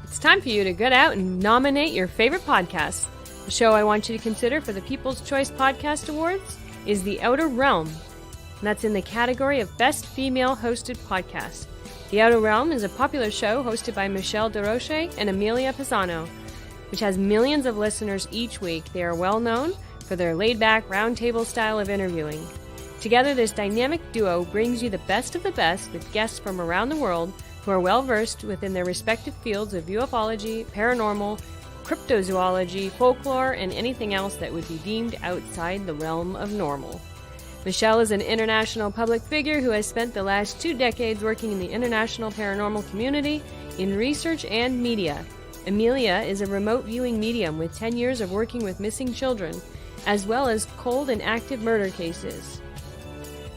It's time for you to get out and nominate your favorite podcast. The show I want you to consider for the People's Choice Podcast Awards is The Outer Realm, and that's in the category of Best Female Hosted Podcast. The Outer Realm is a popular show hosted by Michelle DeRoche and Amelia Pisano, which has millions of listeners each week. They are well known for their laid-back, roundtable style of interviewing. Together, this dynamic duo brings you the best of the best with guests from around the world who are well-versed within their respective fields of ufology, paranormal, cryptozoology, folklore, and anything else that would be deemed outside the realm of normal. Michelle is an international public figure who has spent the last 2 decades working in the international paranormal community in research and media. Amelia is a remote viewing medium with 10 years of working with missing children, as well as cold and active murder cases.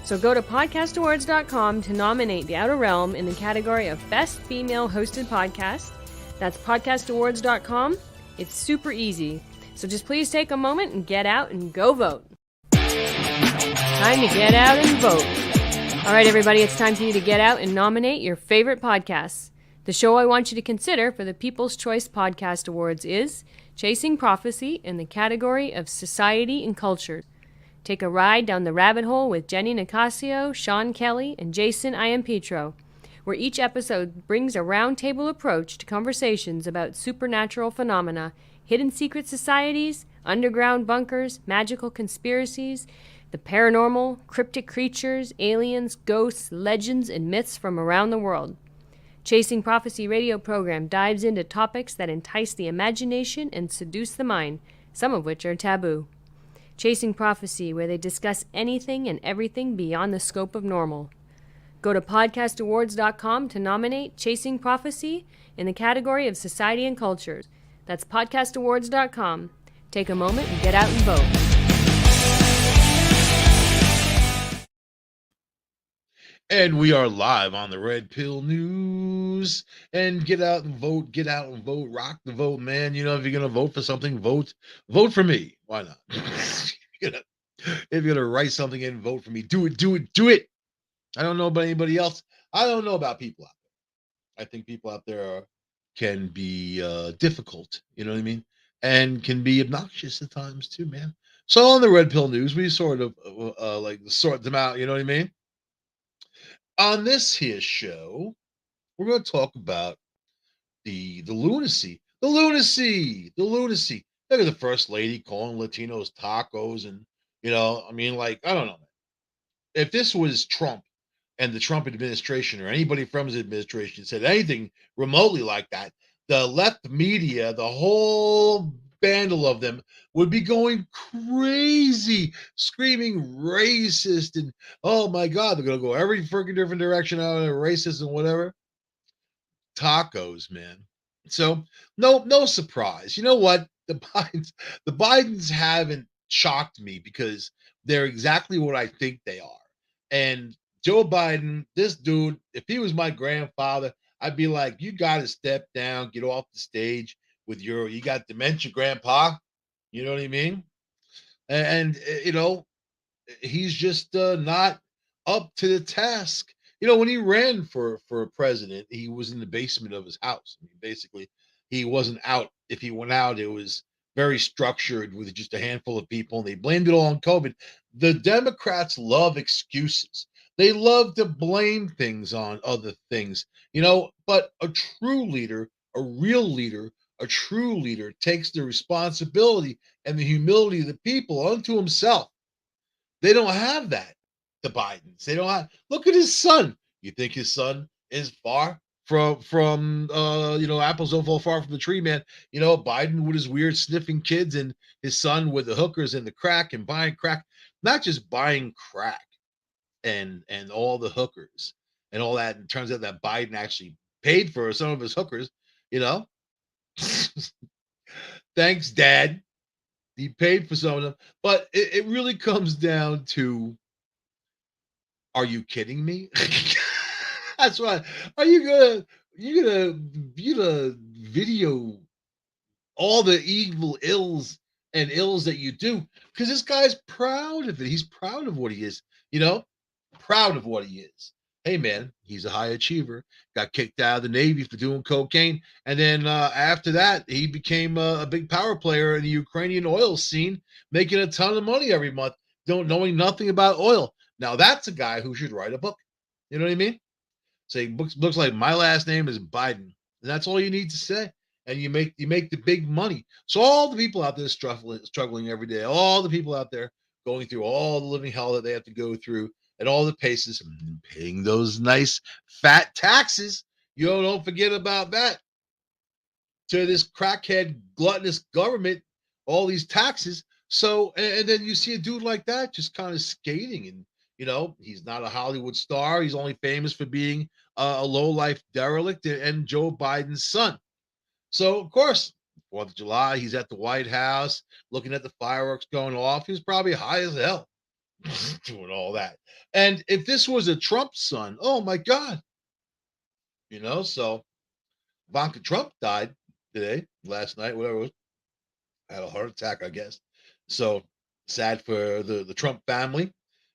So go to podcastawards.com to nominate The Outer Realm in the category of Best Female Hosted Podcast. That's podcastawards.com. It's super easy. So just please take a moment and get out and go vote. Time to get out and vote. All right, everybody, it's time for you to get out and nominate your favorite podcasts. The show I want you to consider for the People's Choice Podcast Awards is Chasing Prophecy in the category of Society and Culture. Take a ride down the rabbit hole with Jenny Nicasio, Sean Kelly, and Jason Iampietro, where each episode brings a roundtable approach to conversations about supernatural phenomena, hidden secret societies, underground bunkers, magical conspiracies, the paranormal, cryptic creatures, aliens, ghosts, legends, and myths from around the world. Chasing Prophecy radio program dives into topics that entice the imagination and seduce the mind, some of which are taboo. Chasing Prophecy, where they discuss anything and everything beyond the scope of normal. Go to podcastawards.com to nominate Chasing Prophecy in the category of Society and Cultures. That's podcastawards.com. Take a moment and get out and vote. And we are live on the Red Pill News. And get out and vote, rock the vote, man. You know, if you're going to vote for something, vote for me. Why not? If you're going to write something in, vote for me. Do it. I don't know about anybody else. I don't know about people out there. I think people out there can be difficult, you know what I mean? And can be obnoxious at times too, man. So on the Red Pill News, we sort of like sort them out, you know what I mean? On this here show, we're going to talk about the lunacy. The lunacy. Look at the first lady calling Latinos tacos, and you know, I mean, like, I don't know. If this was Trump and the Trump administration or anybody from his administration said anything remotely like that, the left media, the whole bandle of them would be going crazy, screaming racist, and oh my God, they're gonna go every freaking different direction out of racist and whatever. Tacos, man. So no surprise. You know what? The Bidens haven't shocked me because they're exactly what I think they are. And Joe Biden, this dude, if he was my grandfather, I'd be like, you got to step down, get off the stage with you got dementia, grandpa. You know what I mean? And you know, he's just not up to the task. You know, when he ran for president, he was in the basement of his house. I mean, basically, he wasn't out. If he went out, it was very structured with just a handful of people, and they blamed it all on COVID. The Democrats love excuses. They love to blame things on other things, you know, but a true leader, a real leader, a true leader takes the responsibility and the humility of the people unto himself. They don't have that, the Bidens. They don't have. Look at his son. You think his son is far from you know, apples don't fall far from the tree, man. You know, Biden with his weird sniffing kids, and his son with the hookers and the crack and buying crack, not just buying crack and all the hookers and all that. And it turns out that Biden actually paid for some of his hookers, you know. Thanks, Dad. He paid for some of them, but it really comes down to, are you kidding me? That's why. Are you gonna video all the evil ills that you do? Because this guy's proud of it. He's proud of what he is, you know, proud of what he is. Hey man, he's a high achiever. Got kicked out of the Navy for doing cocaine, and then after that, he became a big power player in the Ukrainian oil scene, making a ton of money every month, don't knowing nothing about oil. Now that's a guy who should write a book. You know what I mean? Say books like my last name is Biden, and that's all you need to say, and you make the big money. So all the people out there struggling every day, all the people out there going through all the living hell that they have to go through at all the paces, and paying those nice fat taxes. You don't forget about that to this crackhead gluttonous government, all these taxes. So, and then you see a dude like that just kind of skating, and he's not a Hollywood star. He's only famous for being a low life derelict and Joe Biden's son. So, of course, 4th of July, he's at the White House looking at the fireworks going off. He was probably high as hell doing all that. And if this was a Trump son, oh my God, so Ivanka Trump died today, last night, whatever it was, had a heart attack, I guess. So sad for the Trump family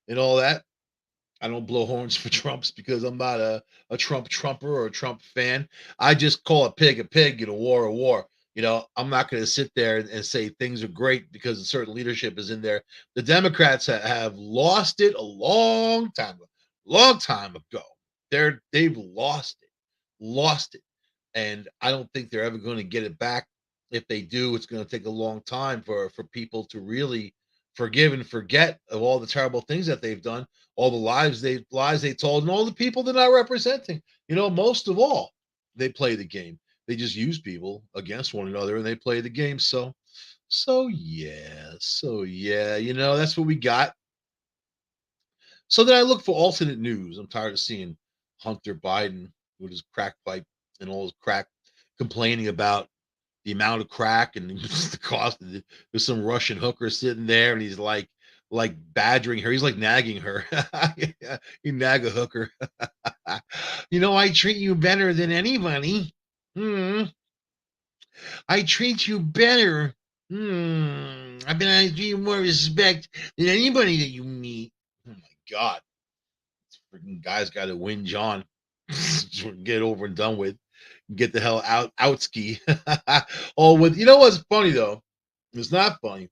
and all that. I don't blow horns for Trumps because I'm not a Trumper or a Trump fan. I just call a pig and a war a war. I'm not going to sit there and say things are great because a certain leadership is in there. The Democrats have lost it a long time ago. They've lost it. And I don't think they're ever going to get it back. If they do, it's going to take a long time for people to really forgive and forget of all the terrible things that they've done, all the lies they told, and all the people they're not representing. Most of all, they play the game. They just use people against one another, and they play the game. So yeah. That's what we got. So then I look for alternate news. I'm tired of seeing Hunter Biden with his crack pipe and all his crack, complaining about the amount of crack and the cost of it. There's some Russian hooker sitting there, and he's like badgering her. He's like nagging her. You nag a hooker. I treat you better than anybody. Hmm. I treat you better. I've been I give you more respect than anybody that you meet. Oh my God. This freaking guy's got to win John. Get over and done with. Get the hell out ski. Oh, what's funny though? It's not funny.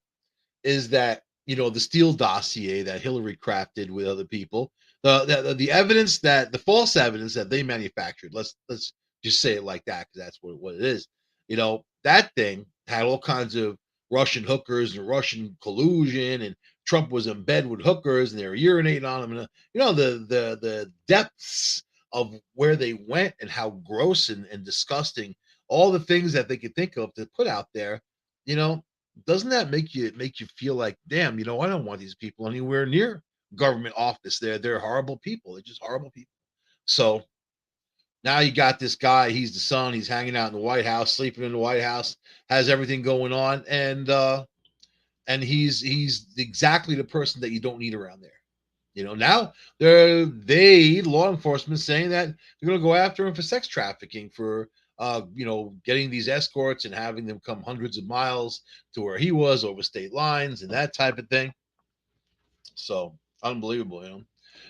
Is that the Steele dossier that Hillary crafted with other people, the evidence that the false evidence that they manufactured. Let's just say it like that because that's what it is. That thing had all kinds of Russian hookers and Russian collusion, and Trump was in bed with hookers, and they were urinating on him. And the depths of where they went and how gross and disgusting all the things that they could think of to put out there. You know, doesn't that make you feel like, damn, I don't want these people anywhere near government office. They're horrible people. They're just horrible people. So now you got this guy, he's the son, he's hanging out in the White House, sleeping in the White House, has everything going on, and he's exactly the person that you don't need around there. Now law enforcement saying that they're going to go after him for sex trafficking, for getting these escorts and having them come hundreds of miles to where he was over state lines and that type of thing. So unbelievable.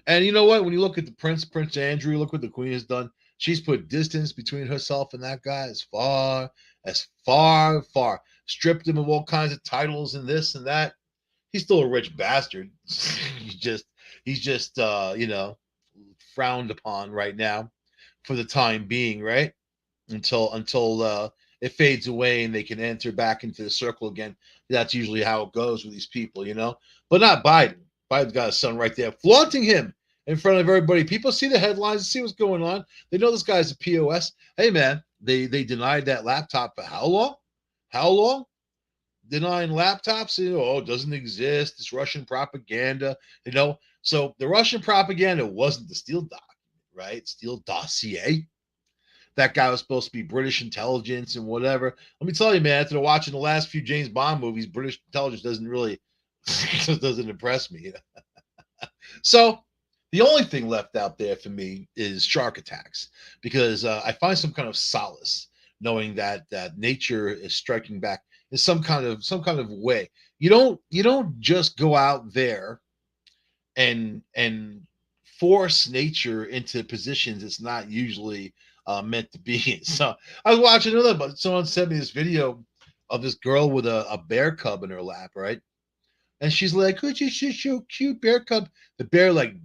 And you know what? When you look at the Prince Andrew, look what the Queen has done. She's put distance between herself and that guy as far, stripped him of all kinds of titles and this and that. He's still a rich bastard. he's just frowned upon right now for the time being, right? Until it fades away and they can enter back into the circle again. That's usually how it goes with these people. But not Biden. Biden's got a son right there, flaunting him in front of everybody. People see the headlines and see what's going on. They know this guy's a POS. Hey man, they denied that laptop for how long? How long? Denying laptops, it doesn't exist. It's Russian propaganda. So the Russian propaganda wasn't the Steele document, right? Steele dossier. That guy was supposed to be British intelligence and whatever. Let me tell you, man, after watching the last few James Bond movies, British intelligence doesn't really doesn't impress me. So the only thing left out there for me is shark attacks, because I find some kind of solace knowing that nature is striking back in some kind of way. You don't just go out there and force nature into positions it's not usually meant to be in. So I was watching another, but someone sent me this video of this girl with a bear cub in her lap, right? And she's like, "Could you shoot your cute bear cub?" The bear like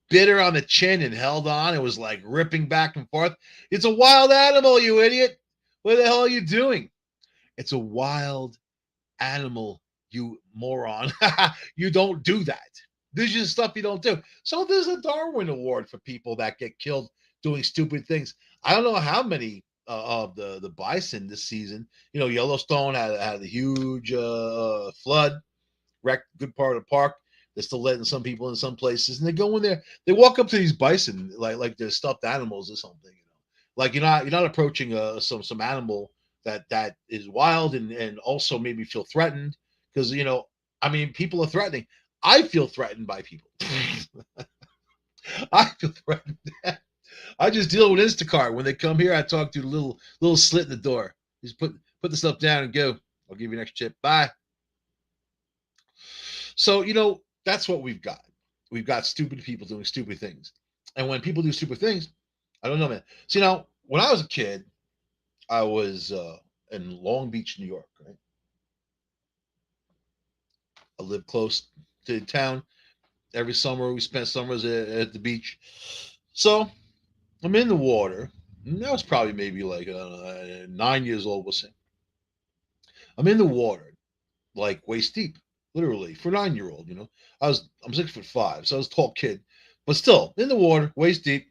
bit her on the chin and held on. It was like ripping back and forth. It's a wild animal, you idiot. What the hell are you doing? It's a wild animal, you moron. You don't do that. This is just stuff you don't do. So there's a Darwin Award for people that get killed doing stupid things. I don't know how many of the bison this season. You know, Yellowstone had a huge flood, wrecked a good part of the park. They're still letting some people in some places, and they go in there. They walk up to these bison like they're stuffed animals or something. You know, like you're not approaching some animal that is wild and also maybe feel threatened because I mean people are threatening. I feel threatened by people. I feel threatened. I just deal with Instacart when they come here. I talk to the little slit in the door. Just put the stuff down and go. I'll give you an extra chip. Bye. So, that's what we've got. We've got stupid people doing stupid things. And when people do stupid things, I don't know, man. So, when I was a kid, I was in Long Beach, New York, right? I lived close to the town. Every summer, we spent summers at the beach. So, I'm in the water. And that was probably maybe like 9 years old, we'll say. I'm in the water, like waist deep, literally for a 9 year old. I'm 6'5", so I was a tall kid, but still in the water, waist deep.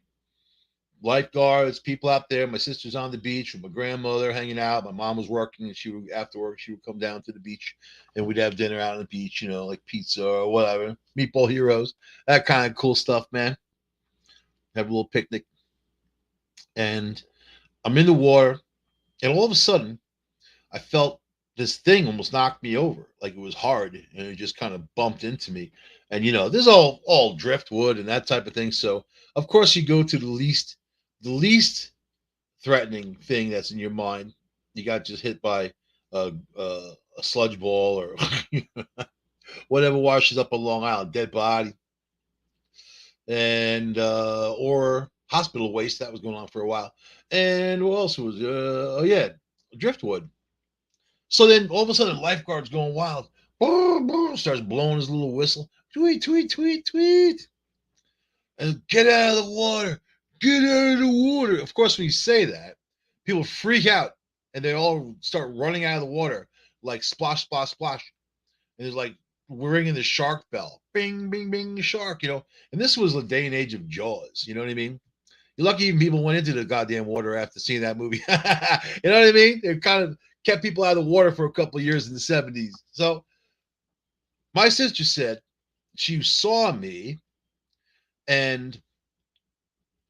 Lifeguards, people out there. My sister's on the beach with my grandmother hanging out. My mom was working, and after work she would come down to the beach, and we'd have dinner out on the beach. Like pizza or whatever, meatball heroes, that kind of cool stuff, man. Have a little picnic, and I'm in the water, and all of a sudden I felt this thing almost knocked me over. Like it was hard and it just kind of bumped into me. And this is all driftwood and that type of thing. So of course you go to the least threatening thing that's in your mind. You got just hit by a sludge ball or whatever washes up a Long Island, dead body, and or hospital waste that was going on for a while. And what else was? Oh yeah, driftwood. So then all of a sudden, lifeguard's going wild. Boom, boom, starts blowing his little whistle. Tweet, tweet, tweet, tweet. And get out of the water. Get out of the water. Of course, when you say that, people freak out and they all start running out of the water like splash, splash, splash. And it's like we're ringing the shark bell. Bing, bing, bing, shark, And this was the day and age of Jaws. You know what I mean? You're lucky even people went into the goddamn water after seeing that movie. You know what I mean? They kind of kept people out of the water for a couple of years in the 70s. So my sister said she saw me and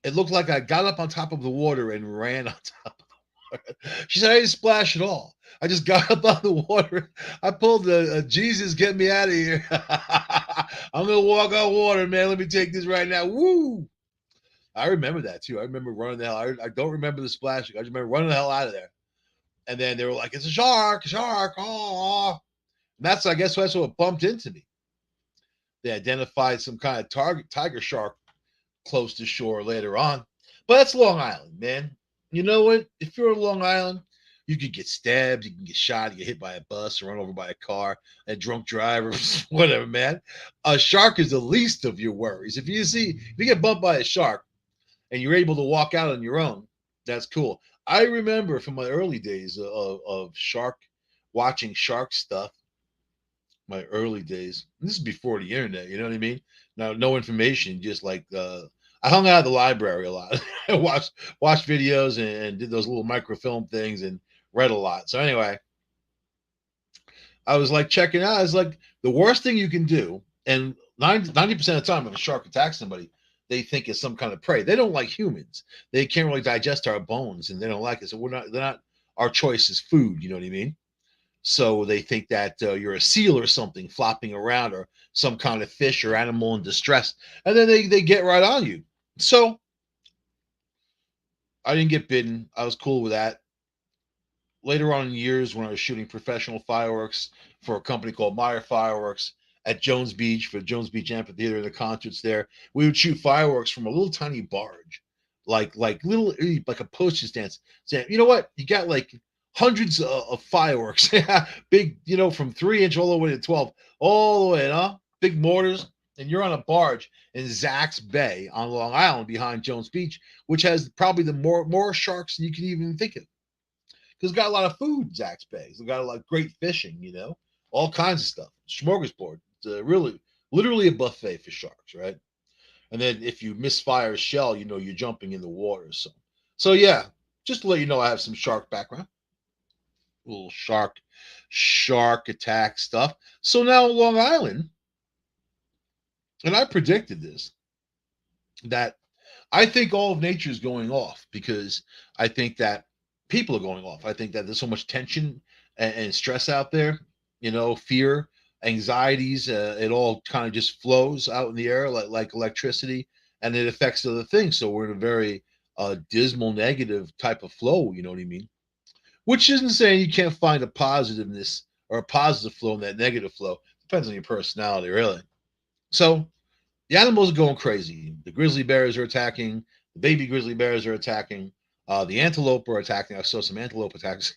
it looked like I got up on top of the water and ran on top of the water. She said I didn't splash at all. I just got up on the water. I pulled the Jesus, get me out of here. I'm going to walk on water, man. Let me take this right now. Woo! I remember that too. I remember running the hell. I don't remember the splashing. I just remember running the hell out of there. And then they were like, "It's a shark, shark!" Oh, and I guess that's what bumped into me. They identified some kind of tiger shark close to shore later on, but that's Long Island, man. You know what? If you're on Long Island, you could get stabbed, you can get shot, you get hit by a bus, or run over by a car, a drunk driver, whatever, man. A shark is the least of your worries. If you get bumped by a shark, and you're able to walk out on your own, that's cool. I remember from my early days of watching shark stuff, my early days. This is before the internet, you know what I mean? Now, no information, just like I hung out at the library a lot. I watched videos and did those little microfilm things and read a lot. So anyway, I was like checking out. It's like the worst thing you can do, and 90% of the time, when a shark attacks somebody, they think it's some kind of prey. They don't like humans. They can't really digest our bones, and they don't like it. So they're not our choice is food. You know what I mean? So they think that you're a seal or something flopping around, or some kind of fish or animal in distress, and then they get right on you. So I didn't get bitten. I was cool with that. Later on in years, when I was shooting professional fireworks for a company called Meyer Fireworks, at Jones Beach for Jones Beach Amphitheater and the concerts there. We would shoot fireworks from a little tiny barge, like little like a postage stamp. Saying, you know what? You got like hundreds of fireworks, big, from 3 inch all the way to 12, all the way, big mortars, and you're on a barge in Zack's Bay on Long Island behind Jones Beach, which has probably the more sharks than you can even think of. Because it's got a lot of food, Zack's Bay. It's got a lot of great fishing, all kinds of stuff. Smorgasbord. It's literally a buffet for sharks, right? And then if you misfire a shell, you're jumping in the water. So yeah, just to let you know, I have some shark background, little shark attack stuff. So now Long Island, and I predicted this, that I think all of nature is going off because I think that people are going off. I think that there's so much tension and stress out there, fear, anxieties. It all kind of just flows out in the air like electricity, and it affects other things. So we're in a very dismal, negative type of flow. You know what I mean? Which isn't saying you can't find a positiveness or a positive flow in that negative flow. Depends on your personality, really. So the animals are going crazy. The grizzly bears are attacking. The baby grizzly bears are attacking. The antelope are attacking. I saw some antelope attacks.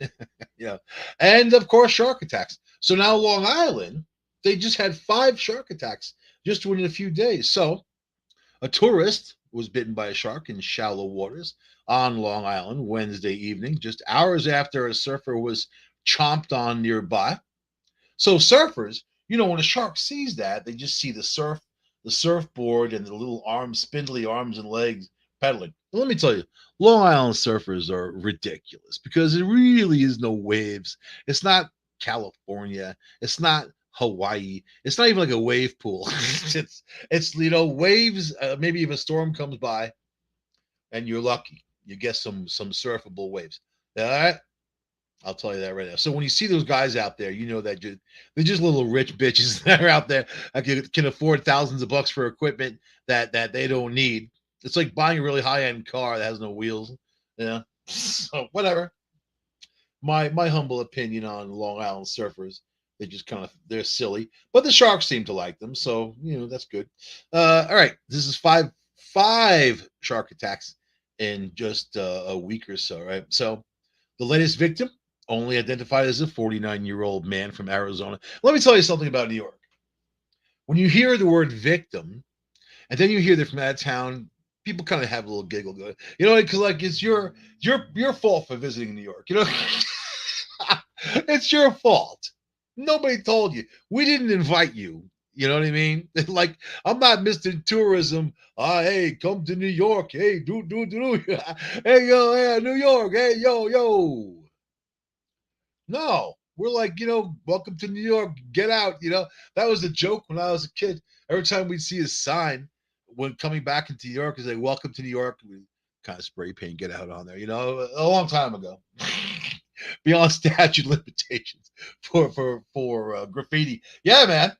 Yeah. And of course, shark attacks. So now Long Island, they just had 5 shark attacks just within a few days. So a tourist was bitten by a shark in shallow waters on Long Island Wednesday evening, just hours after a surfer was chomped on nearby. So surfers, when a shark sees that, they just see the surfboard and the little arms, spindly arms and legs pedaling. But let me tell you, Long Island surfers are ridiculous because there really is no waves. It's not California. It's not Hawaii. It's not even like a wave pool. it's waves. Maybe if a storm comes by, and you're lucky, you get some surfable waves. All right. I'll tell you that right now. So when you see those guys out there, that they're just little rich bitches that are out there that can afford thousands of bucks for equipment that they don't need. It's like buying a really high-end car that has no wheels. So whatever. My humble opinion on Long Island surfers, they're silly, but the sharks seem to like them, so that's good. All right, this is five shark attacks in just a week or so, right? So the latest victim, only identified as a 49-year-old man from Arizona. Let me tell you something about New York. When you hear the word victim, and then you hear they're from out of town, people kind of have a little giggle going, because it's your fault for visiting New York. It's your fault. Nobody told you. We didn't invite you. You know what I mean? Like, I'm not Mr. Tourism. Hey, come to New York. Hey, do. Hey, yo, hey, New York. Hey, yo. No, we're like, welcome to New York. Get out. That was a joke when I was a kid. Every time we'd see a sign when coming back into New York, is like, welcome to New York. We kind of spray paint, get out on there, a long time ago. Beyond statute limitations for graffiti. Yeah, man.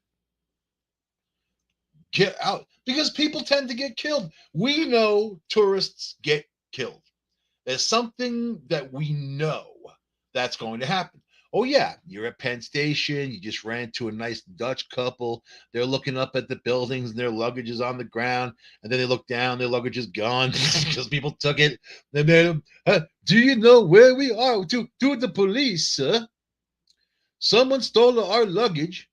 Get out. Because people tend to get killed. We know tourists get killed. There's something that we know that's going to happen. Oh, yeah, you're at Penn Station. You just ran into a nice Dutch couple. They're looking up at the buildings and their luggage is on the ground. And then they look down, their luggage is gone because people took it. They made them, do you know where we are? To the police, sir. Someone stole our luggage.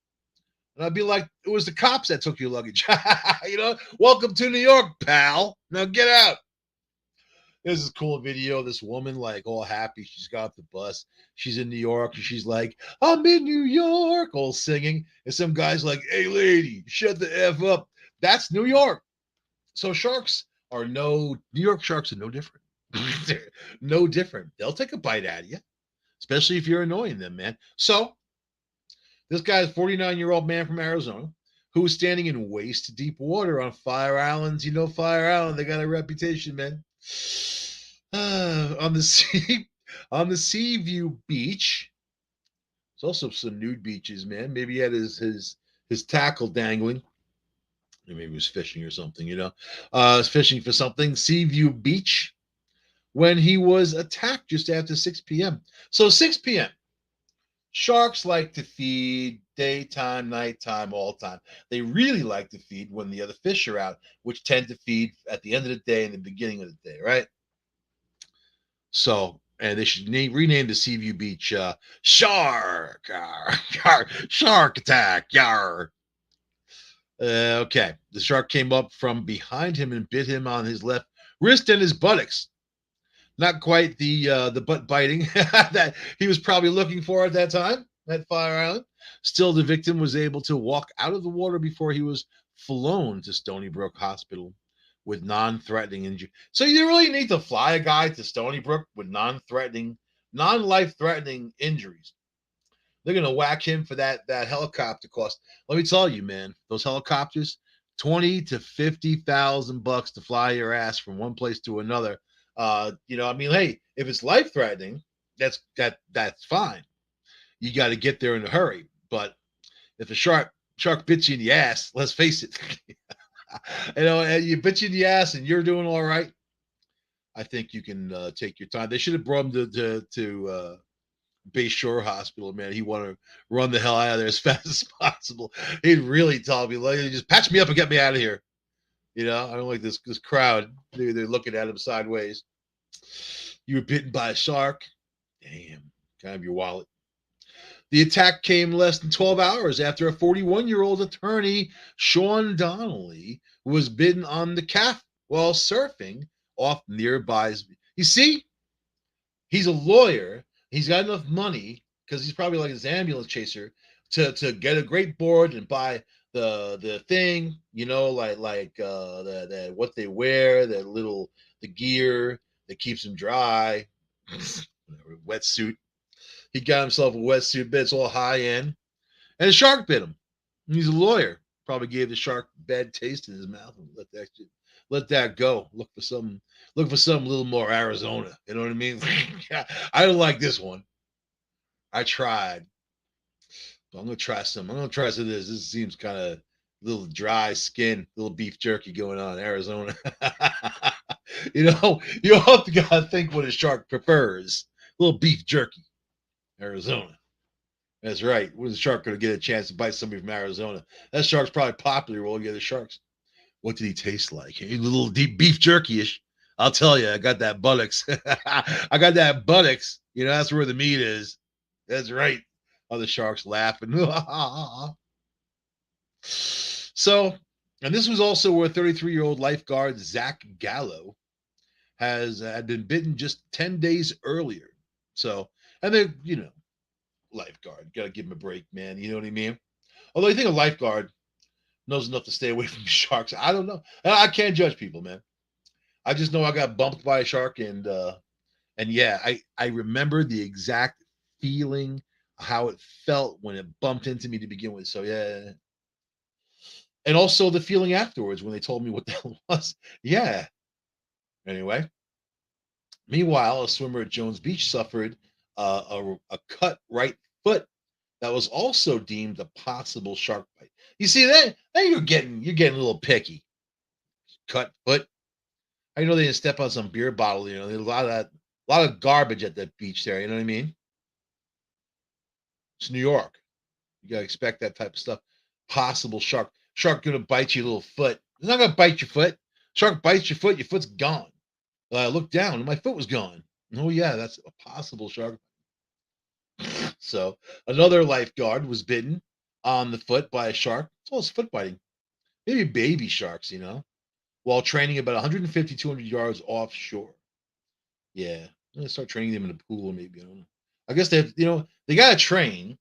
And I'd be like, it was the cops that took your luggage. Welcome to New York, pal. Now get out. There's this cool video. This woman, like, all happy. She's got off the bus. She's in New York. And she's like, I'm in New York, all singing. And some guy's like, hey, lady, shut the F up. That's New York. So New York sharks are no different. They're no different. They'll take a bite out of you, especially if you're annoying them, man. So this guy's a 49-year-old man from Arizona who was standing in waist deep water on Fire Islands. Fire Island, they got a reputation, man. On the Seaview Beach. There's also some nude beaches, man. Maybe he had his tackle dangling. Maybe he was fishing or something, was fishing for something. Seaview Beach, when he was attacked just after 6 p.m. So 6 p.m. Sharks like to feed. daytime, nighttime, all time. They really like to feed when the other fish are out, which tend to feed at the end of the day and the beginning of the day, right? So, and they should rename the Seaview Beach Shark, Shark Attack, yar. Okay, the shark came up from behind him and bit him on his left wrist and his buttocks. Not quite the butt biting that he was probably looking for at that time at Fire Island. Still, the victim was able to walk out of the water before he was flown to Stony Brook Hospital with non-threatening injury. So you really need to fly a guy to Stony Brook with non-threatening, non-life-threatening injuries. They're gonna whack him for that helicopter cost. Let me tell you, man, those helicopters, 20 to 50,000 bucks to fly your ass from one place to another. I mean, hey, if it's life threatening, that's fine. You got to get there in a hurry. But if a shark bits you in the ass, let's face it, and you bit you in the ass and you're doing all right, I think you can take your time. They should have brought him to Bay Shore Hospital, man. He wanted to run the hell out of there as fast as possible. He'd really tell me, like, just patch me up and get me out of here. I don't like this crowd. They're looking at him sideways. You were bitten by a shark. Damn, can I have your wallet? The attack came less than 12 hours after a 41-year-old attorney, Sean Donnelly, was bitten on the calf while surfing off nearby. You see, he's a lawyer. He's got enough money because he's probably like his ambulance chaser to get a great board and buy the thing, like the what they wear, the gear that keeps him dry, wetsuit. He got himself a wetsuit, but it's all high end, and a shark bit him. He's a lawyer. Probably gave the shark a bad taste in his mouth and let that go. Look for something a little more Arizona. You know what I mean? I don't like this one. I tried. But I'm gonna try some. I'm gonna try some of this. This seems kind of a little dry skin, little beef jerky going on in Arizona. You have to gotta think what a shark prefers. A little beef jerky, Arizona. That's right. When's a shark gonna get a chance to bite somebody from Arizona? That shark's probably popular with all the other sharks. What did he taste like? A little deep beef jerky-ish. I'll tell you, I got that buttocks. I got that buttocks. That's where the meat is. That's right. Other sharks laughing. So, and this was also where 33-year-old lifeguard Zach Gallo had been bitten just 10 days earlier. So, and then, lifeguard, got to give him a break, man. You know what I mean? Although I think a lifeguard knows enough to stay away from sharks. I don't know. I can't judge people, man. I just know I got bumped by a shark, and yeah, I remember the exact feeling, how it felt when it bumped into me to begin with. So yeah, and also the feeling afterwards when they told me what the hell it was. Yeah. Anyway, meanwhile, a swimmer at Jones Beach suffered a cut right foot that was also deemed a possible shark bite. You see that? Now you're getting a little picky. Cut foot. I know they didn't step on some beer bottle. There's a lot of garbage at that beach there. You know what I mean? It's New York. You gotta expect that type of stuff. Possible shark. Shark gonna bite your little foot. It's not gonna bite your foot. Shark bites your foot's gone. Look down, and my foot was gone. Oh yeah, that's a possible shark. So another lifeguard was bitten on the foot by a shark. It's all foot biting. Maybe baby sharks, while training about 150, 200 yards offshore. Yeah, I'm gonna start training them in the pool, maybe. I don't know. I guess they have, they gotta train.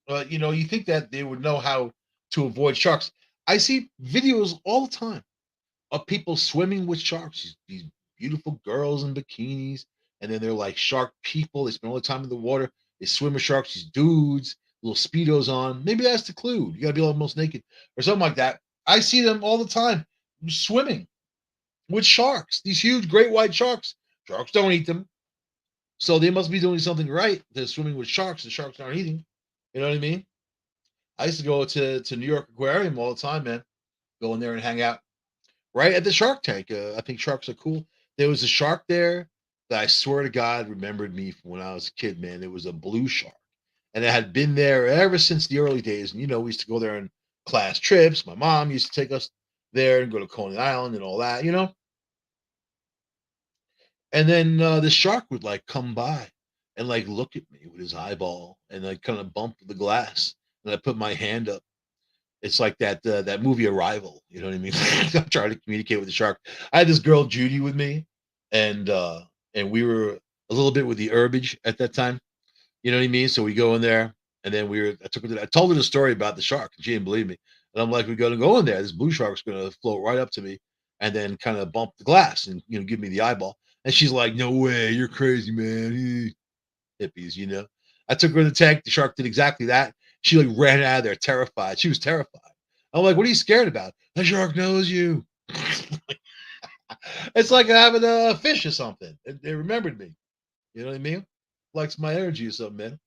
You think that they would know how to avoid sharks. I see videos all the time of people swimming with sharks. These beautiful girls in bikinis, and then they're like shark people. They spend all the time in the water. They swim with sharks. These dudes, little speedos on. Maybe that's the clue. You gotta be almost naked or something like that. I see them all the time swimming with sharks. These huge, great white sharks. Sharks don't eat them, so they must be doing something right. They're swimming with sharks. The sharks aren't eating. You know what I mean? I used to go to New York Aquarium all the time, man. Go in there and hang out right at the shark tank. I think sharks are cool. There was a shark there that I swear to God remembered me from when I was a kid, man. It was a blue shark. And I had been there ever since the early days. And, we used to go there on class trips. My mom used to take us there and go to Coney Island and all that. And then the shark would like come by and like look at me with his eyeball and like kind of bump the glass. And I put my hand up. It's like that movie Arrival. You know what I mean? I'm trying to communicate with the shark. I had this girl Judy with me, and we were a little bit with the herbage at that time. You know what I mean? So we go in there, and then I told her the story about the shark, and she didn't believe me. And I'm like, we're gonna go in there. This blue shark's gonna float right up to me, and then kind of bump the glass and give me the eyeball. And she's like, "No way, you're crazy, man." Hippies. I took her to the tank. The shark did exactly that. She like ran out of there terrified. She was terrified. I'm like, "What are you scared about?" The shark knows you. It's like having a fish or something. It remembered me. You know what I mean? Likes my energy or something, man.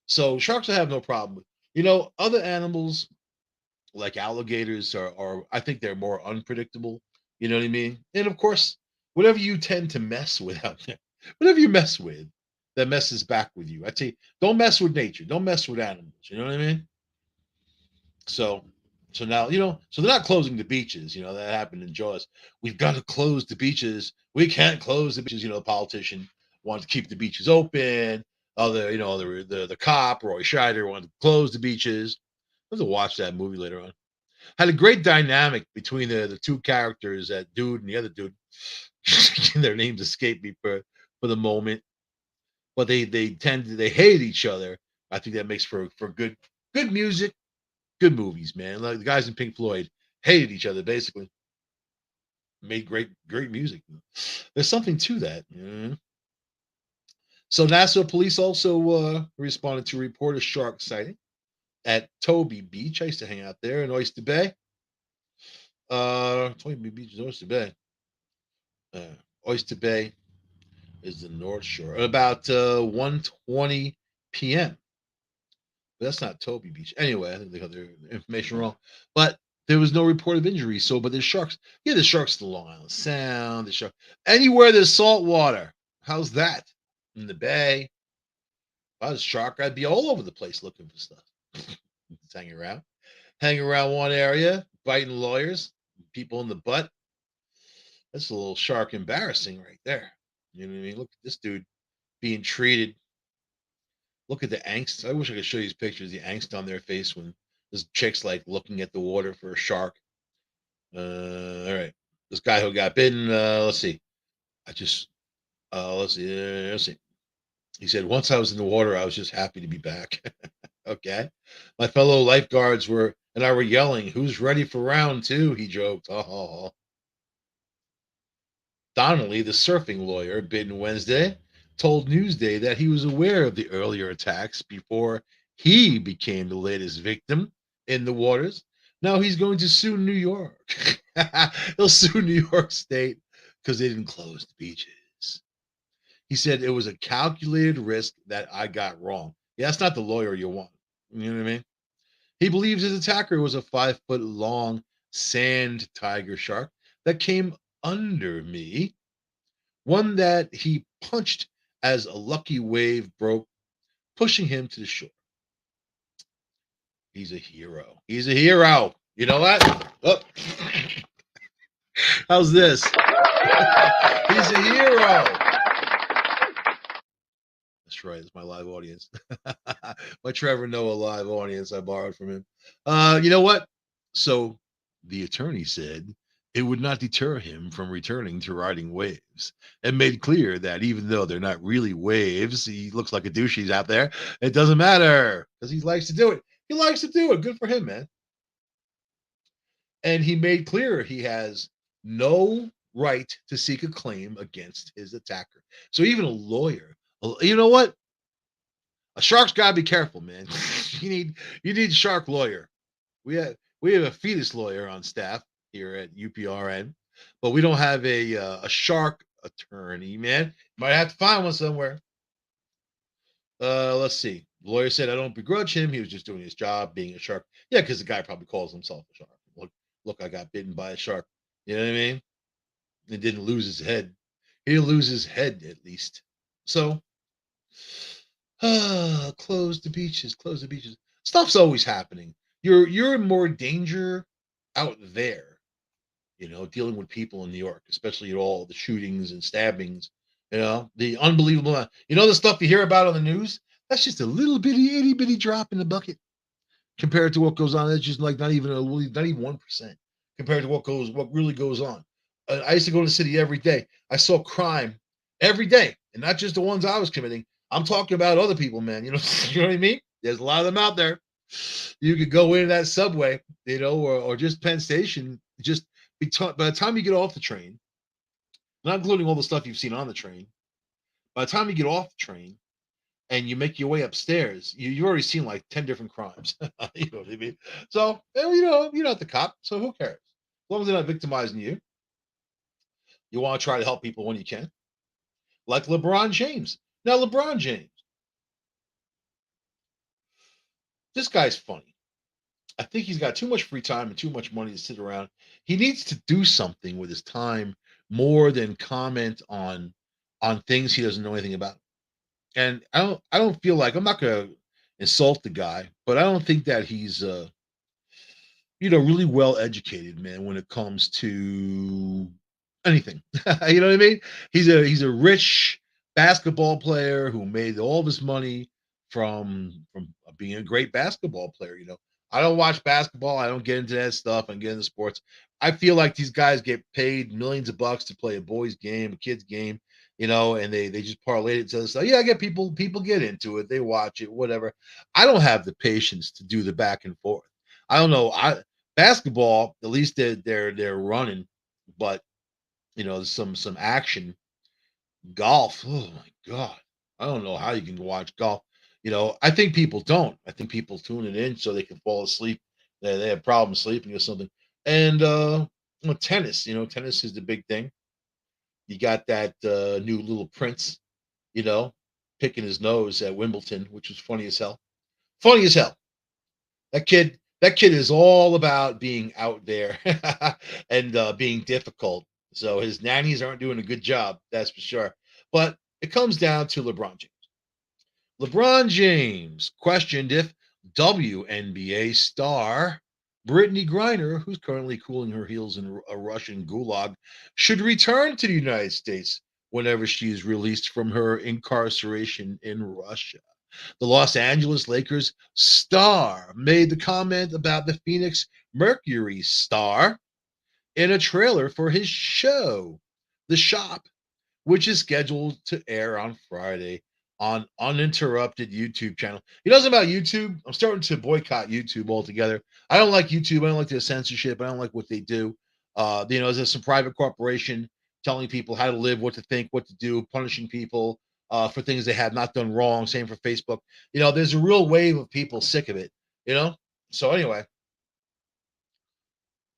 So sharks I have no problem with. Other animals like alligators are I think they're more unpredictable. You know what I mean? And of course, whatever you tend to mess with out there, whatever you mess with, that messes back with you. I tell you, don't mess with nature. Don't mess with animals. You know what I mean? So so now, so they're not closing the beaches, that happened in Jaws. We've got to close the beaches. We can't close the beaches, the politician wanted to keep the beaches open. The cop, Roy Scheider, wanted to close the beaches. I have to watch that movie later on. Had a great dynamic between the two characters, that dude and the other dude. Their names escape me for the moment, but they hate each other. I think that makes for good music, good movies, man. Like the guys in Pink Floyd hated each other basically, made great music. There's something to that. So Nassau police also responded to report a shark sighting at Toby Beach. I used to hang out there in Oyster Bay. Toby Beach is Oyster Bay. Oyster Bay is the North Shore. At about 1:20 p.m. But that's not Toby Beach. Anyway, I think they got their information wrong. But there was no report of injury. So, but there's sharks. Yeah, there's sharks in the Long Island Sound. There's shark anywhere there's salt water. How's that? In the bay. If I was a shark, I'd be all over the place looking for stuff. Just hang around one area, biting lawyers, people in the butt. That's a little shark embarrassing right there. You know what I mean? Look at this dude being treated. Look at the angst. I wish I could show you these pictures. The angst on their face when this chick's like looking at the water for a shark. All right. This guy who got bitten. Let's see. I just let's see. Let's see. He said, "Once I was in the water, I was just happy to be back." Okay. My fellow lifeguards were and I were yelling, "Who's ready for round two?" He joked. Oh. Donnelly, the surfing lawyer, bitten Wednesday, told Newsday that he was aware of the earlier attacks before he became the latest victim in the waters. Now he's going to sue New York. He'll sue New York State because they didn't close the beaches. He said it was a calculated risk that I got wrong. Yeah, that's not the lawyer you want. You know what I mean? He believes his attacker was a 5 foot long sand tiger shark that came under me, one that he punched as a lucky wave broke, pushing him to the shore. He's a hero. He's a hero. You know what? Oh. How's this? He's a hero. That's right. It's my live audience. My Trevor Noah live audience I borrowed from him. You know what? So the attorney said it would not deter him from returning to riding waves and made clear that even though they're not really waves, he looks like a douche out there. It doesn't matter because he likes to do it. He likes to do it. Good for him, man. And he made clear he has no right to seek a claim against his attacker. So even a lawyer, you know what? A shark's got to be careful, man. You need shark lawyer. We have a fetus lawyer on staff here at UPRN, but we don't have a shark attorney, man. Might have to find one somewhere. Let's see. The lawyer said I don't begrudge him. He was just doing his job, being a shark. Yeah, because the guy probably calls himself a shark. Look, I got bitten by a shark. You know what I mean? He didn't lose his head. He didn't lose his head at least. So Close the beaches, close the beaches. Stuff's always happening. You're in more danger out there, dealing with people in New York, especially at all the shootings and stabbings, the unbelievable, the stuff you hear about on the news. That's just a little bitty, itty bitty drop in the bucket compared to what goes on. That's just like not even 1% compared to what really goes on. I used to go to the city every day. I saw crime every day, and not just the ones I was committing. I'm talking about other people, man. You know what I mean? There's a lot of them out there. You could go into that subway, or just Penn Station. Just by the time you get off the train, not including all the stuff you've seen on the train, by the time you get off the train, and you make your way upstairs, you've already seen like 10 different crimes. You know what I mean? So, you're not the cop, so who cares? As long as they're not victimizing you, you want to try to help people when you can. Like LeBron James. Now, LeBron James, this guy's funny. I think he's got too much free time and too much money to sit around. He needs to do something with his time more than comment on things he doesn't know anything about. And I don't feel like, I'm not gonna insult the guy, but I don't think that he's really well educated, man, when it comes to anything. You know what I mean? He's a rich basketball player who made all of his money from being a great basketball player. I don't watch basketball. I don't get into that stuff. I get into sports. I feel like these guys get paid millions of bucks to play a boys' game, a kid's game, and they just parlay it to us. So yeah, I get people get into it. They watch it, whatever. I don't have the patience to do the back and forth. I don't know. Basketball, at least they're running, but some action. Golf, oh my god, I don't know how you can watch golf. I think people don't. I think people tune it in so they can fall asleep. They have problems sleeping or something. And tennis, tennis is the big thing. You got that new little prince, you know, picking his nose at Wimbledon, which was funny as hell. Funny as hell. That kid is all about being out there and being difficult. So his nannies aren't doing a good job, that's for sure. But it comes down to LeBron James. LeBron James questioned if WNBA star Brittany Griner, who's currently cooling her heels in a Russian gulag, should return to the United States whenever she is released from her incarceration in Russia. The Los Angeles Lakers star made the comment about the Phoenix Mercury star in a trailer for his show, The Shop, which is scheduled to air on Friday on uninterrupted YouTube channel. You know something about YouTube? I'm starting to boycott YouTube altogether. I don't like YouTube. I don't like their censorship. I don't like what they do. There's some private corporation telling people how to live, what to think, what to do, punishing people for things they have not done wrong. Same for Facebook. There's a real wave of people sick of it. So anyway,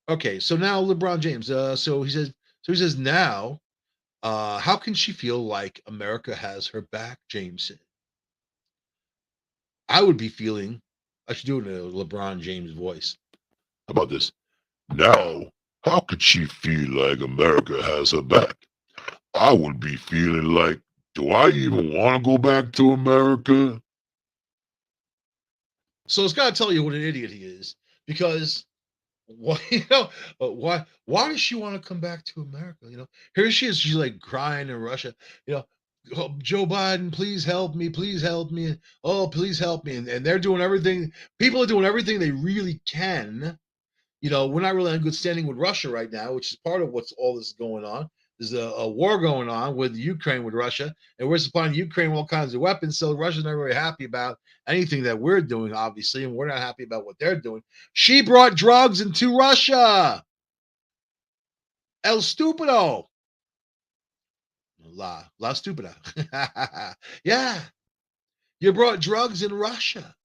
okay. So now LeBron James. So he says now, how can she feel like America has her back, James said. I would be feeling, I should do it in a LeBron James voice. How about this? Now, how could she feel like America has her back? I would be feeling like, do I even want to go back to America? So it's got to tell you what an idiot he is, because why, why does she want to come back to America? Here she is, she's like crying in Russia, you know, "Oh, Joe Biden, please help me, please help me. Oh, please help me." And they're doing everything, people are doing everything they really can. We're not really on good standing with Russia right now, which is part of what's all this going on. There's a war going on with Ukraine with Russia, and we're supplying Ukraine with all kinds of weapons. So Russia's not very happy about anything that we're doing, obviously, and we're not happy about what they're doing. She brought drugs into Russia. El stupido. La stupida. Yeah, you brought drugs in Russia.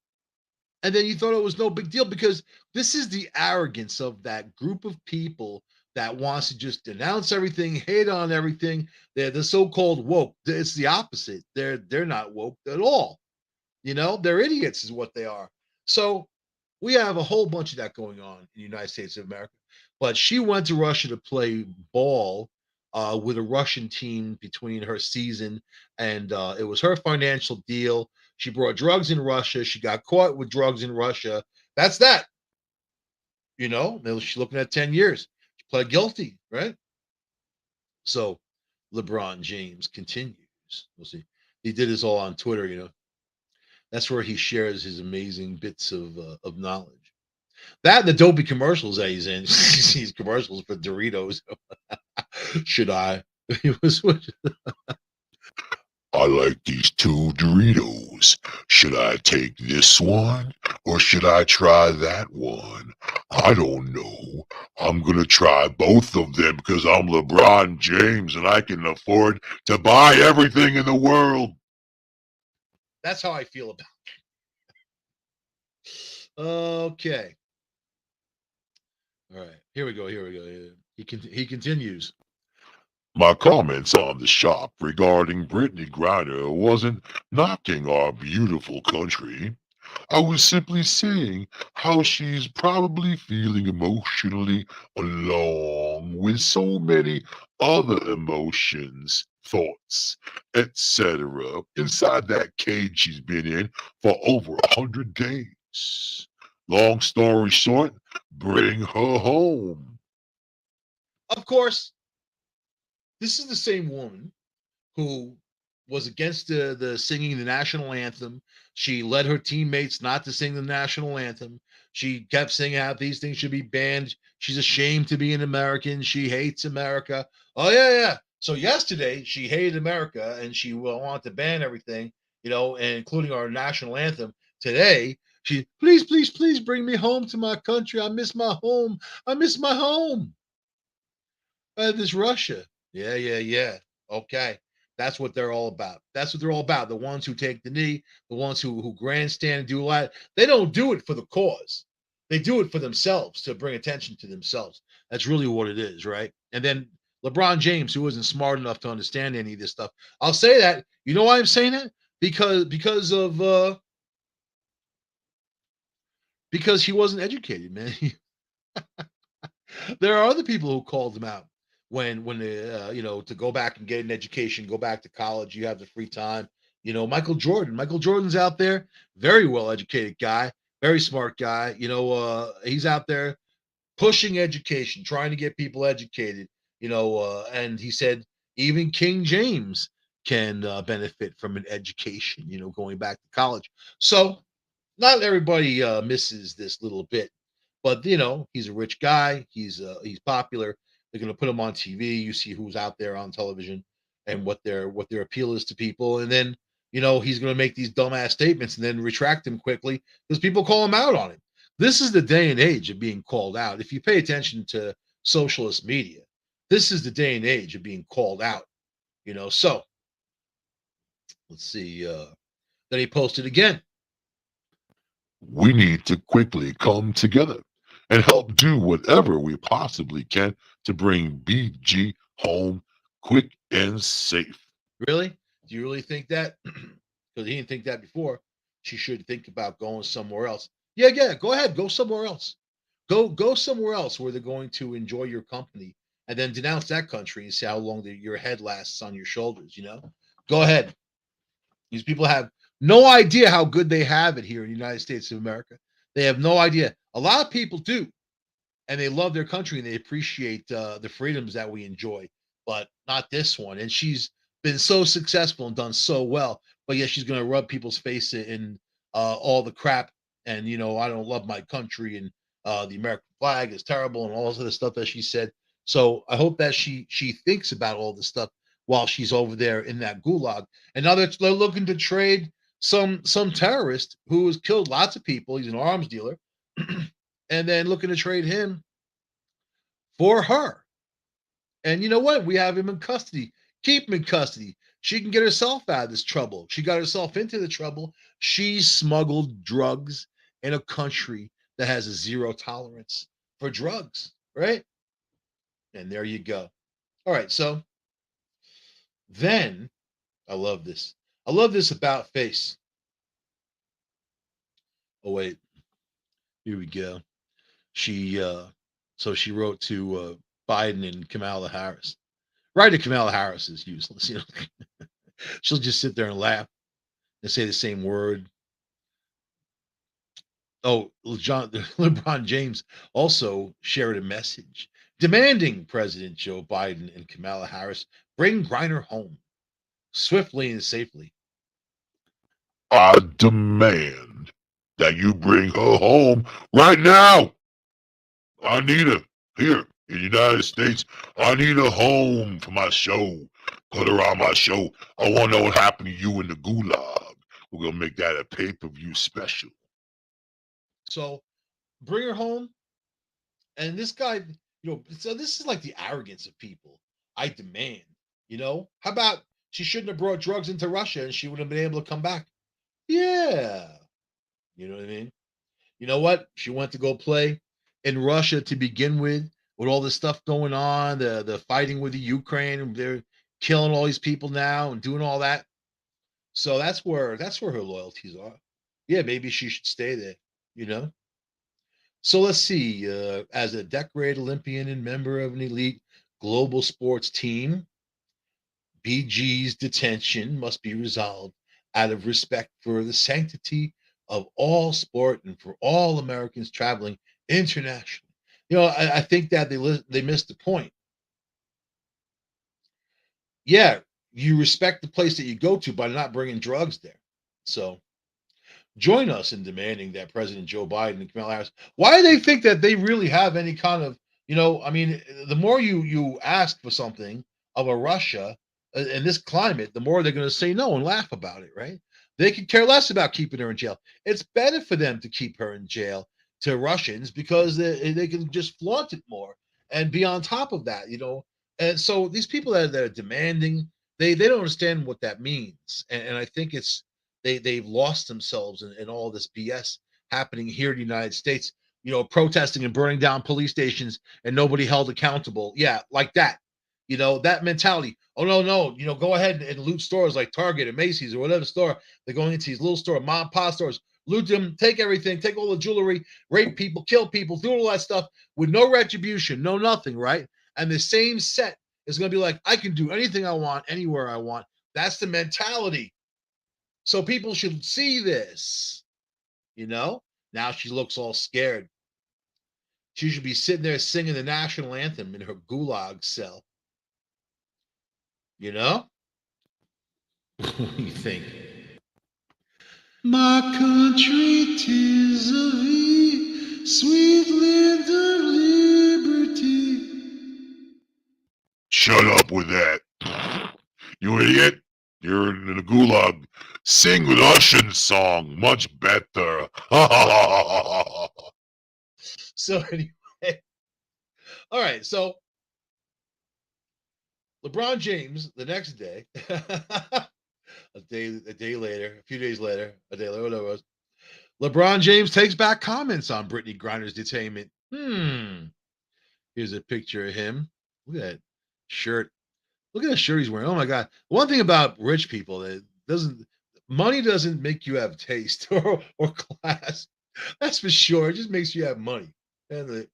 And then you thought it was no big deal, because this is the arrogance of that group of people that wants to just denounce everything, hate on everything. They're the so-called woke. It's the opposite. They're not woke at all. They're idiots is what they are. So we have a whole bunch of that going on in the United States of America. But she went to Russia to play ball with a Russian team between her season, and it was her financial deal. She brought drugs in Russia. She got caught with drugs in Russia. That's that. She's looking at 10 years. She pled guilty, right? So LeBron James continues. We'll see. He did this all on Twitter. That's where he shares his amazing bits of knowledge. That and the dopey commercials that he's in. These commercials for Doritos. Should I? He was. I like these two Doritos. Should I take this one or should I try that one? I don't know. I'm going to try both of them because I'm LeBron James and I can afford to buy everything in the world. That's how I feel about it. Okay. All right. Here we go. He continues. My comments on the shop regarding Brittany Griner wasn't knocking our beautiful country. I was simply saying how she's probably feeling emotionally along with so many other emotions, thoughts, etc. inside that cage she's been in for over 100 days. Long story short, bring her home. Of course, this is the same woman who was against the singing the national anthem. She led her teammates not to sing the national anthem. She kept singing how these things should be banned. She's ashamed to be an American. She hates America. Oh yeah. So yesterday she hated America and she will want to ban everything, and including our national anthem. Today she please bring me home to my country. I miss my home. I miss my home. This Russia. Yeah. Okay. That's what they're all about. That's what they're all about. The ones who take the knee, the ones who grandstand and do a lot. They don't do it for the cause. They do it for themselves to bring attention to themselves. That's really what it is, right? And then LeBron James, who isn't smart enough to understand any of this stuff. I'll say that. You know why I'm saying that? Because he wasn't educated, man. There are other people who called him out when they, to go back and get an education, go back to college. You have the free time. Michael Jordan. Michael Jordan's out there, very well educated guy, very smart guy. He's out there pushing education, trying to get people educated. And he said even King James can benefit from an education. Going back to college. So not everybody misses this little bit, but he's a rich guy. He's popular. They're going to put him on TV. You see who's out there on television and what their appeal is to people, and then he's going to make these dumbass statements and then retract them quickly because people call him out on it. This is the day and age of being called out. If you pay attention to socialist media, this is the day and age of being called out. So let's see. Then he posted again. We need to quickly come together and help do whatever we possibly can to bring BG home quick and safe. Really? Do you really think that? Because he didn't think that before. She should think about going somewhere else. Yeah. Go ahead. Go somewhere else. Go somewhere else where they're going to enjoy your company, and then denounce that country and see how long your head lasts on your shoulders. Go ahead. These people have no idea how good they have it here in the United States of America. They have no idea. A lot of people do, and they love their country and they appreciate the freedoms that we enjoy, but not this one. And she's been so successful and done so well, but yet she's going to rub people's face in all the crap. And I don't love my country, and the American flag is terrible, and all this other stuff that she said. So I hope that she thinks about all this stuff while she's over there in that gulag. And now they're looking to trade some terrorist who has killed lots of people. He's an arms dealer. And then looking to trade him for her. And you know what? We have him in custody. Keep him in custody. She can get herself out of this trouble. She got herself into the trouble. She smuggled drugs in a country that has a zero tolerance for drugs, right? And there you go. All right. So then I love this. I love this about face. Oh, wait. Here we go. She so she wrote to Biden and Kamala Harris, Right to Kamala Harris is useless. You know, she'll just sit there and laugh and say the same word. Oh, LeBron James also shared a message demanding President Joe Biden and Kamala Harris bring Griner home swiftly and safely. I demand that you bring her home right now. I need her here in the United States. I need a home for my show. Put her on my show. I want to know what happened to you in the gulag. We're going to make that a pay-per-view special. So bring her home. And this guy, so this is like the arrogance of people. I demand, how about she shouldn't have brought drugs into Russia and she would have been able to come back? Yeah. You know what I mean? You know what? She went to go play in Russia to begin with all this stuff going on, the fighting with the Ukraine, and they're killing all these people now and doing all that. So that's where her loyalties are. Yeah, maybe she should stay there, you know. So let's see. As a decorated Olympian and member of an elite global sports team, BG's detention must be resolved out of respect for the sanctity of all sport and for all Americans traveling internationally. I think that they missed the point. Yeah, you respect the place that you go to by not bringing drugs there. So join us in demanding that President Joe Biden and Kamala Harris. Why do they think that they really have any kind of, I mean, the more you ask for something of a Russia in this climate, the more they're going to say no and laugh about it, right? They could care less about keeping her in jail. It's better for them to keep her in jail to Russians because they can just flaunt it more and be on top of that. And so these people that are demanding, they don't understand what that means, and I think they've lost themselves in all this BS happening here in the United States. Protesting and burning down police stations and nobody held accountable. Yeah, like that. That mentality. Oh no. Go ahead and loot stores like Target and Macy's or whatever store. They're going into these little store, mom and pop stores, loot them, take everything, take all the jewelry, rape people, kill people, do all that stuff with no retribution, no nothing, right? And the same set is going to be like, I can do anything I want, anywhere I want. That's the mentality. So people should see this, Now she looks all scared. She should be sitting there singing the national anthem in her gulag cell. What do you think? My country, 'tis of thee, sweet land of liberty. Shut up with that. You idiot. You're in the gulag. Sing Russian song. Much better. So anyway, all right. So LeBron James the next day, a day later, a few days later, a day later, whatever it was, LeBron James takes back comments on Brittany Griner's detainment. Here's a picture of him. Look at that shirt. Look at that shirt he's wearing. Oh my God. One thing about rich people that money doesn't make you have taste or class. That's for sure. It just makes you have money. And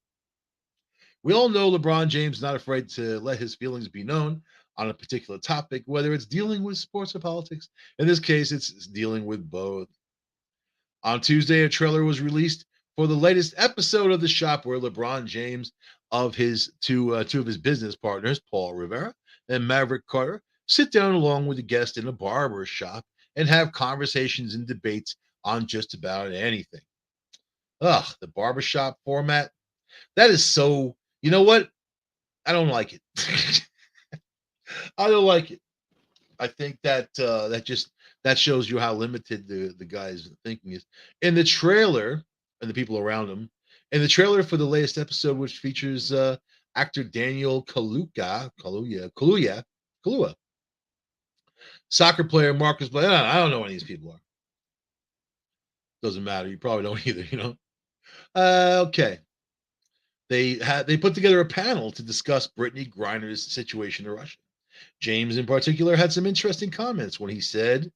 we all know LeBron James is not afraid to let his feelings be known on a particular topic, whether it's dealing with sports or politics. In this case, it's dealing with both. On Tuesday, a trailer was released for the latest episode of The Shop, where LeBron James of his two of his business partners, Paul Rivera and Maverick Carter, sit down along with a guest in a barber shop and have conversations and debates on just about anything. Ugh, the barbershop format. That is so, you know what? I don't like it. I don't like it. I think that that shows you how limited the guy's thinking is. In the trailer, and the people around him, in the trailer for the latest episode, which features actor Daniel Kalua, soccer player Marcus Blair. I don't know who any of these people are. Doesn't matter. You probably don't either. Okay. They put together a panel to discuss Brittany Griner's situation in Russia. James, in particular, had some interesting comments when he said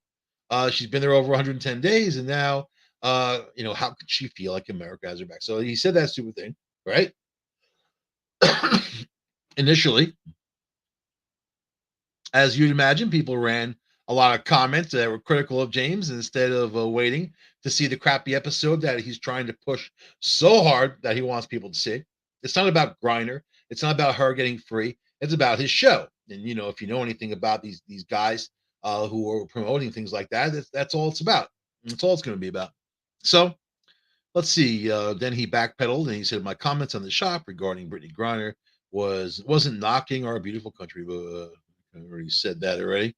she's been there over 110 days, and now, how could she feel like America has her back? So he said that stupid thing, right? Initially, As you'd imagine, people ran a lot of comments that were critical of James instead of waiting to see the crappy episode that he's trying to push so hard that he wants people to see. It's not about Griner. It's not about her getting free. It's about his show. And if you know anything about these guys who are promoting things like that, that's all it's about. That's all it's going to be about. So let's see. Then he backpedaled and he said, "My comments on the shop regarding Brittany Griner wasn't knocking our beautiful country, but I already said that already."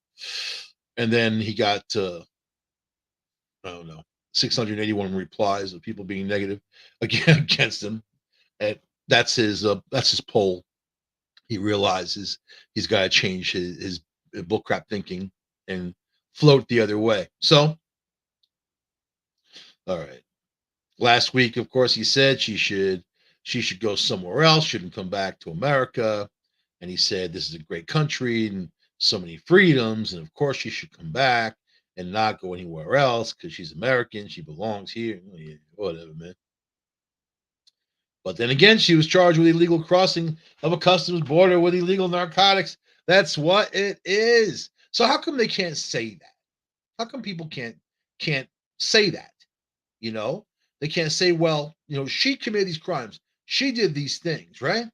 And then he got I don't know 681 replies of people being negative again against him. And that's his poll. He realizes he's got to change his bullcrap thinking and float the other way. So, all right. Last week, of course, he said she should go somewhere else, shouldn't come back to America. And he said this is a great country and so many freedoms, and of course she should come back and not go anywhere else because she's American, she belongs here. Yeah, whatever, man. But then again, she was charged with illegal crossing of a customs border with illegal narcotics. That's what it is. So how come they can't say that? How come people can't say that? You know, they can't say, well, she committed these crimes. She did these things, right?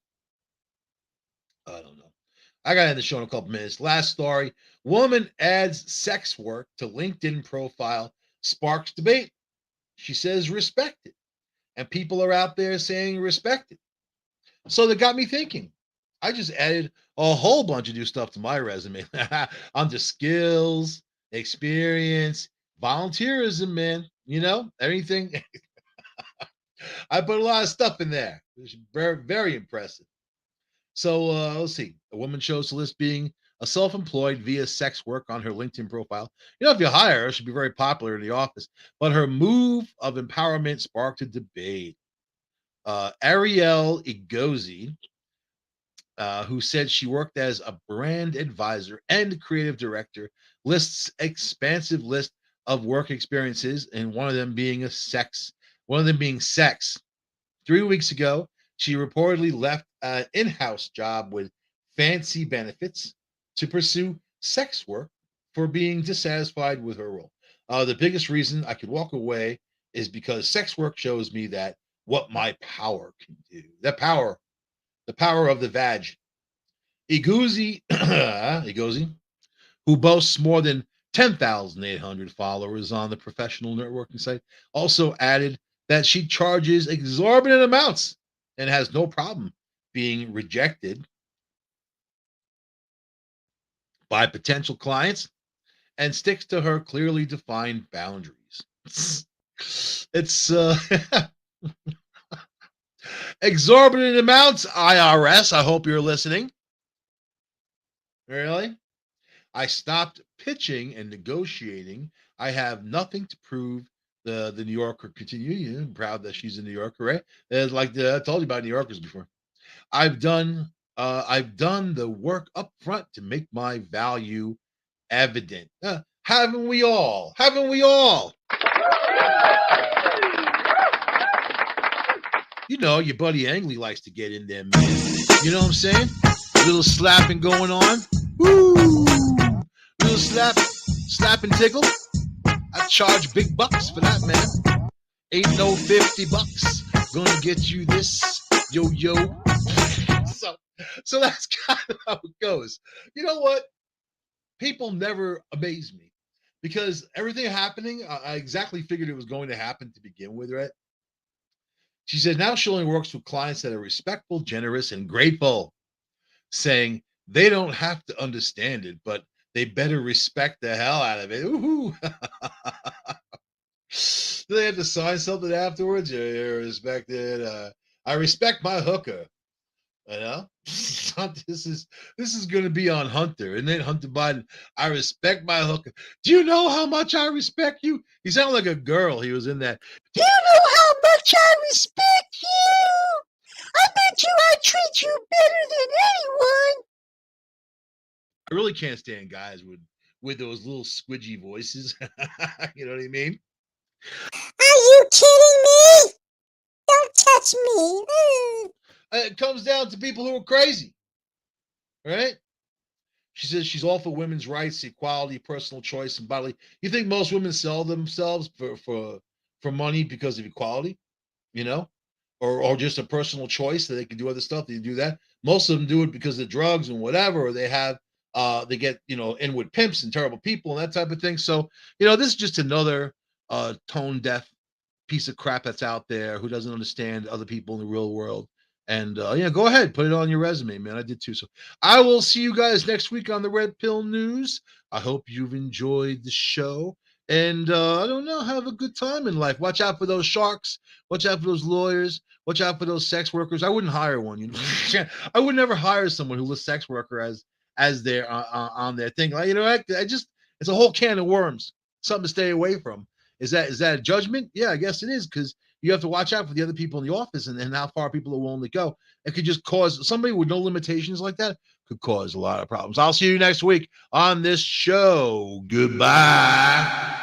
I don't know. I got to end the show in a couple minutes. Last story. Woman adds sex work to LinkedIn profile, sparks debate. She says respect it. And people are out there saying respect it. So that got me thinking. I just added a whole bunch of new stuff to my resume on the skills, experience, volunteerism, man. Everything. I put a lot of stuff in there. It's very, very impressive. So let's see. A woman chose to list being a self-employed via sex work on her LinkedIn profile. If you hire her, she'd be very popular in the office. But her move of empowerment sparked a debate. Ariel Igozi, who said she worked as a brand advisor and creative director, lists expansive list of work experiences, and one of them being sex. 3 weeks ago, she reportedly left an in-house job with fancy benefits to pursue sex work for being dissatisfied with her role. The biggest reason I could walk away is because sex work shows me that what my power can do. The power of the vag. Igozi, who boasts more than 10,800 followers on the professional networking site, also added that she charges exorbitant amounts and has no problem being rejected by potential clients and sticks to her clearly defined boundaries. It's exorbitant amounts, IRS. I hope you're listening. Really? I stopped pitching and negotiating. I have nothing to prove. The New Yorker continue. I'm proud that she's a New Yorker, right? It's like I told you about New Yorkers before. I've done the work up front to make my value evident. Haven't we all? Haven't we all? Your buddy Angley likes to get in there, man. You know what I'm saying? A little slapping going on. Woo! Little slap and tickle. I charge big bucks for that, man. Ain't no $50 gonna get you this, yo. So that's kind of how it goes. You know what? People never amaze me because everything happening, I exactly figured it was going to happen to begin with, right? She said now she only works with clients that are respectful, generous, and grateful, saying they don't have to understand it, but they better respect the hell out of it. Ooh. Do they have to sign something afterwards? You're respected. I respect my hooker. This is going to be on Hunter, and then Hunter Biden. I respect my hooker. Do you know how much I respect you? He sounded like a girl. He was in that. Do you know how much I respect you? I bet you I treat you better than anyone. I really can't stand guys with those little squidgy voices. You know what I mean? Are you kidding me? Don't touch me. It comes down to people who are crazy, right? She says she's all for women's rights, equality, personal choice, and bodily. You think most women sell themselves for money because of equality, you know, or just a personal choice that they can do other stuff? They do that. Most of them do it because of drugs and whatever, or they have they get in with pimps and terrible people and that type of thing. So this is just another tone deaf piece of crap that's out there who doesn't understand other people in the real world. And go ahead, put it on your resume, man. I did too. So I will see you guys next week on the Red Pill News. I hope you've enjoyed the show. And I don't know, have a good time in life. Watch out for those sharks. Watch out for those lawyers. Watch out for those sex workers. I wouldn't hire one. I would never hire someone who lists sex worker as their on their thing. Like, I just it's a whole can of worms. Something to stay away from. Is that a judgment? Yeah, I guess it is, because you have to watch out for the other people in the office and how far people are willing to go. It could just cause somebody with no limitations like that could cause a lot of problems. I'll see you next week on this show. Goodbye.